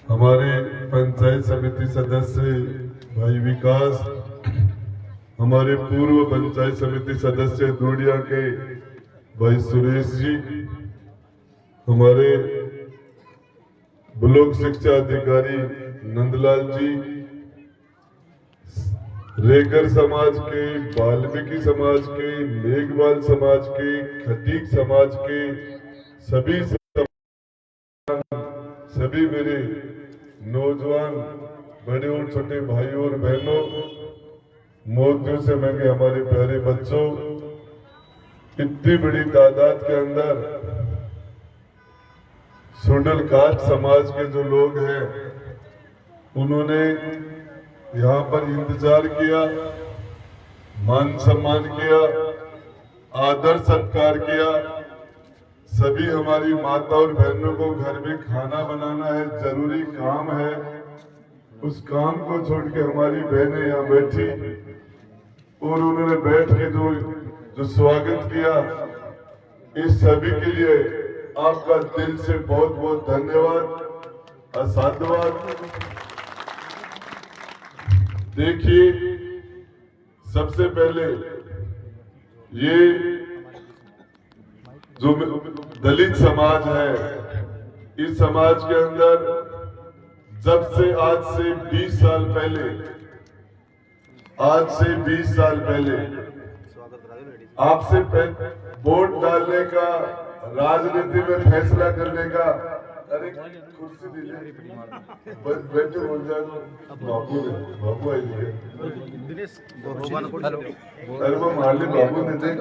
हमारे पंचायत समिति सदस्य भाई विकास, हमारे पूर्व पंचायत समिति सदस्य दूडिया के भाई सुरेश जी, हमारे ब्लॉक शिक्षा अधिकारी नंदलाल जी, रेगर समाज के, वाल्मीकि समाज के, मेघवाल समाज के, खटीक समाज के सभी मेरे नौजवान बड़े और छोटे भाइयों और बहनों, मोतियों से महंगे हमारे प्यारे बच्चों, इतनी बड़ी तादाद के अंदर सुंडलकाट समाज के जो लोग हैं उन्होंने यहाँ पर इंतजार किया, मान सम्मान किया, आदर सत्कार किया। सभी हमारी माता और बहनों को घर में खाना बनाना है, जरूरी काम है। उस काम को छोड़ के हमारी बहनें यहाँ बैठी और उन्होंने बैठ के जो स्वागत किया, इस सभी के लिए आपका दिल से बहुत बहुत धन्यवाद और साधुवाद। देखिए, सबसे पहले ये जो दलित समाज है, इस समाज के अंदर जब से आज से 20 साल पहले आपसे वोट डालने का, राजनीति में फैसला करने का, अरे कुर्सी दीजिए, बैठे हो जाए। बाबू आइए, अरे वो माली बाबू ने देख।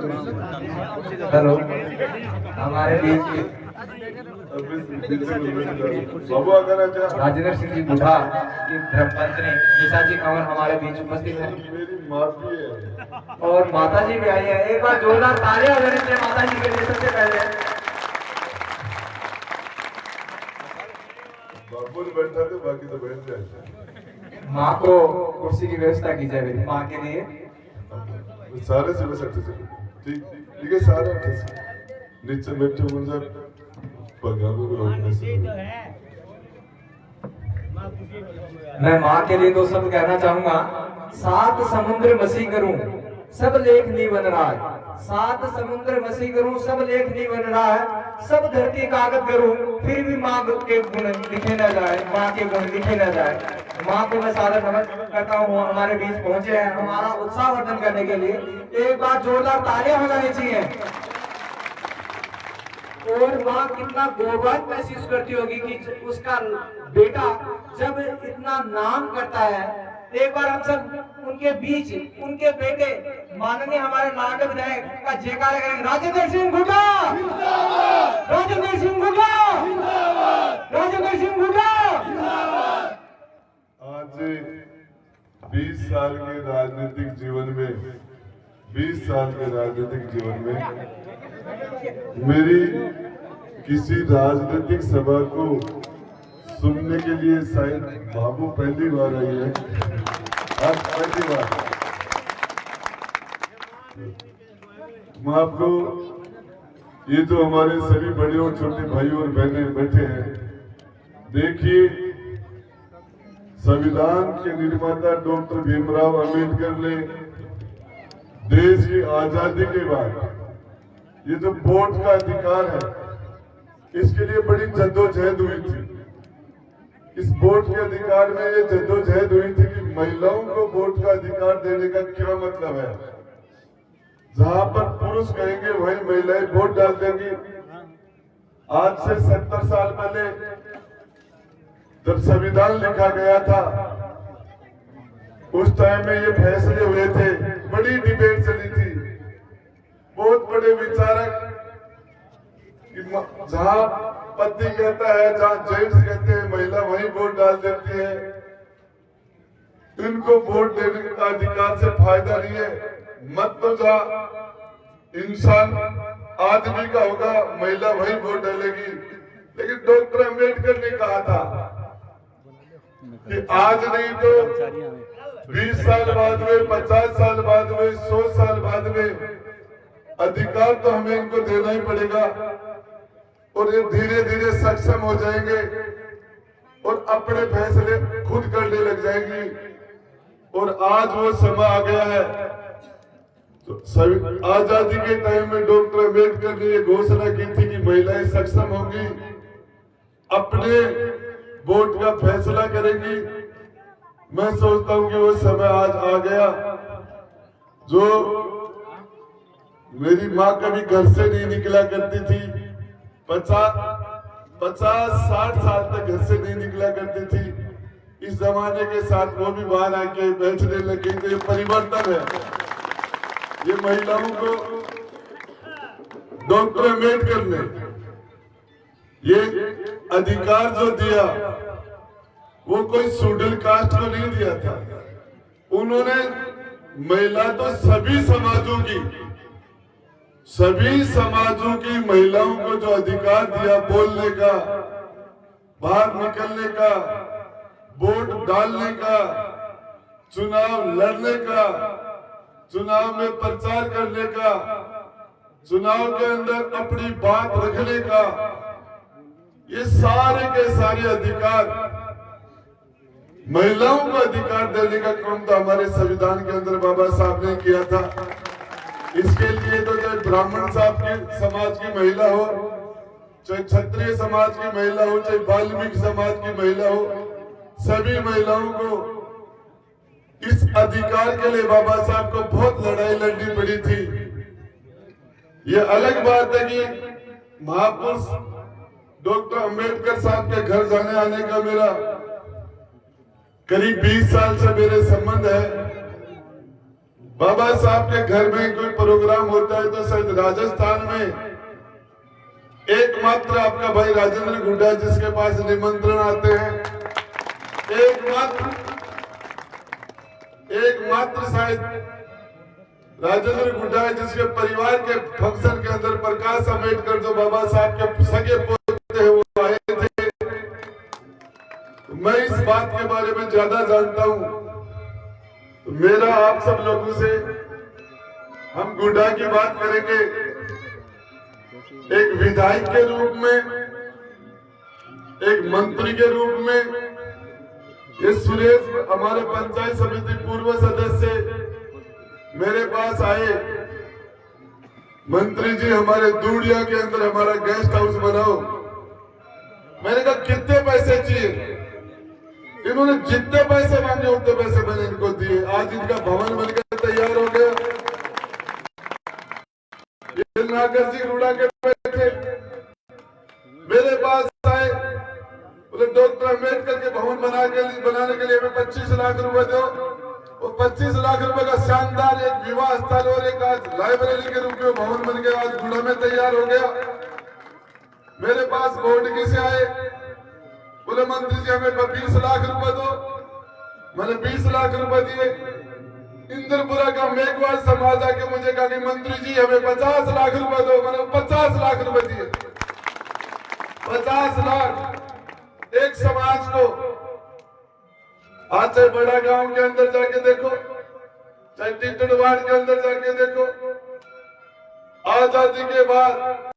हेलो, हमारे बीच बाबू अगर राजेंद्र सिंह जी बुढ़ा की धर्मपत्नी निशा जी कंवर हमारे बीच उपस्थित है। मेरी माफी है और माता जी भी आई है। एक बार जोरदार तालियां बजाने चाहिए माता जी के लिए। सबसे पहले बाबू ने बैठा थे, बाकी तो बैठ जाए। माँ को कुर्सी की व्यवस्था की जाए मेरी माँ के लिए। सारे से बस अच्छे से ठीक ठीक है, सारे अच्छे से नीचे बैठे मुझे पगारों को रोकने से। मैं माँ के लिए तो सब कहना चाहूंगा, 7 समुद्र मसी करूं सब लेख नहीं बन रहा है। 7 समुद्र मसी करूं सब लेख नहीं बन रहा है। सब धरती कागज करूं फिर भी माँ के गुण लिखे न जाए, माँ के गुण लिखे न जाए। माँ को मैं सारा समझ करता हूँ, हमारे बीच पहुंचे हैं हमारा उत्साह वर्धन करने के लिए। एक बार जोरदार तालियां हो जानी चाहिए। और माँ कितना गौरव महसूस करती होगी कि उसका बेटा जब इतना नाम करता है। एक बार हम सब उनके बीच उनके बेटे माननीय हमारे नागरिक विधायक का जयकारा करेंगे। राजेंद्र सिंह गुड्डा, राजेंद्र सिंह गुड्डा, राजेंद्र सिंह गुड्डा। आज 20 साल के राजनीतिक जीवन में, 20 साल के राजनीतिक जीवन में मेरी किसी राजनीतिक सभा को सुनने के लिए शायद बाबू पहली बार आई है। आज पहली बार मैं आपको, ये तो हमारे सभी बड़े और छोटे भाई और बहनें बैठे हैं। देखिए, संविधान के निर्माता डॉक्टर भीमराव अंबेडकर ने देश की आजादी के बाद ये जो वोट का अधिकार है, इसके लिए बड़ी जद्दोजहद हुई थी। इस वोट के अधिकार में ये जद्दोजहद हुई थी कि महिलाओं को वोट का अधिकार देने का क्या मतलब है। जहां पर पुरुष कहेंगे वहीं महिलाएं वोट डाल देंगी। आज से 70 साल पहले जब संविधान लिखा गया था, उस टाइम में ये फैसले हुए थे, बड़ी डिबेट चली थी। बहुत बड़े विचारक, जहां पति कहता है, जहां जेंट्स कहते हैं महिला वहीं वोट डाल देती है, इनको वोट देने का अधिकार से फायदा नहीं है। मत तो जहां इंसान आदमी का होगा, महिला वहीं वोट डालेगी। लेकिन डॉक्टर अंबेडकर ने कहा था कि आज नहीं तो 20 साल बाद में, 50 साल बाद में, 100 साल बाद में अधिकार तो हमें इनको देना ही पड़ेगा। और ये धीरे धीरे सक्षम हो जाएंगे। और अपने फैसले खुद करने लग जाएंगी। और आज वो समय आ गया है। तो आजादी के टाइम में डॉक्टर अम्बेडकर ने ये घोषणा की थी कि महिलाएं सक्षम होंगी, अपने वोट का फैसला करेंगी। मैं सोचता हूं कि वो समय आज आ गया। जो मेरी माँ कभी घर से नहीं निकला करती थी, 50-60 साल तक घर से नहीं निकला करती थी, इस जमाने के साथ वो भी बाहर आके बैठने लगी। तो ये परिवर्तन है। ये महिलाओं को डॉक्टर अम्बेडकर ने ये अधिकार जो दिया, वो कोई शेड्यूल कास्ट को नहीं दिया था। उन्होंने महिला तो सभी समाजों की महिलाओं को जो अधिकार दिया, बोलने का, बाहर निकलने का, वोट डालने का, चुनाव लड़ने का, चुनाव में प्रचार करने का, चुनाव के अंदर अपनी बात रखने का, ये सारे के सारे अधिकार, महिलाओं को अधिकार देने का काम तो हमारे संविधान के अंदर बाबा साहब ने किया था। इसके लिए तो चाहे ब्राह्मण साहब की समाज की महिला हो, चाहे क्षत्रिय समाज की महिला हो, चाहे वाल्मीकि समाज की महिला हो, सभी महिलाओं को इस अधिकार के लिए बाबा साहब को बहुत लड़ाई लड़नी पड़ी थी। ये अलग बात है कि महापुरुष डॉक्टर अम्बेडकर साहब के घर जाने आने का मेरा करीब 20 साल से मेरे संबंध है। बाबा साहब के घर में कोई प्रोग्राम होता है तो शायद राजस्थान में एकमात्र आपका भाई राजेंद्र गुड्डा जिसके पास निमंत्रण आते हैं, एकमात्र शायद राजेंद्र गुड्डा है जिसके परिवार के फंक्शन के अंदर प्रकाश अम्बेडकर जो बाबा साहब के सगे पोते हैं वो आए थे। मैं इस बात के बारे में ज्यादा जानता हूं। तो मेरा आप सब लोगों से, हम गुड्डा की बात करेंगे एक विधायक के रूप में, एक मंत्री के रूप में। ये सुरेश हमारे पंचायत समिति पूर्व सदस्य मेरे पास आए, मंत्री जी हमारे दूड़िया के अंदर हमारा गेस्ट हाउस बनाओ। मैंने कहा कितने पैसे चाहिए? इन्होंने जितने पैसे मांगे उतने पैसे मैंने इनको दिए। आज इनका भवन बनकर तैयार हो गया। ये नागर जी रूड़ा के बैठे मेरे पास आए, बोले डॉक्टर अम्बेडकर के भवन बनाने के लिए हमें 25 लाख रुपए दो। और 25 लाख रुपए का शानदार एक विवाह स्थल और एक आज लाइब्रेरी के रूप में भवन बन गया, आज गुड़ा में तैयार हो गया। मेरे पास बोर्ड से आए, बोले मंत्री जी हमें 20 लाख रुपए दो। मैंने 20 लाख रुपए दिए। इंद्रपुरा का मेघवाल समाज आके मुझे कहा कि मंत्री जी हमें 50 लाख रुपए दो। मैंने 50 लाख रुपए दिए। 50 लाख एक समाज को। आज चाहे बड़ा गांव के अंदर जाके देखो, चाहे टिटड़वाड़ के अंदर जाके देखो, आजादी के बाद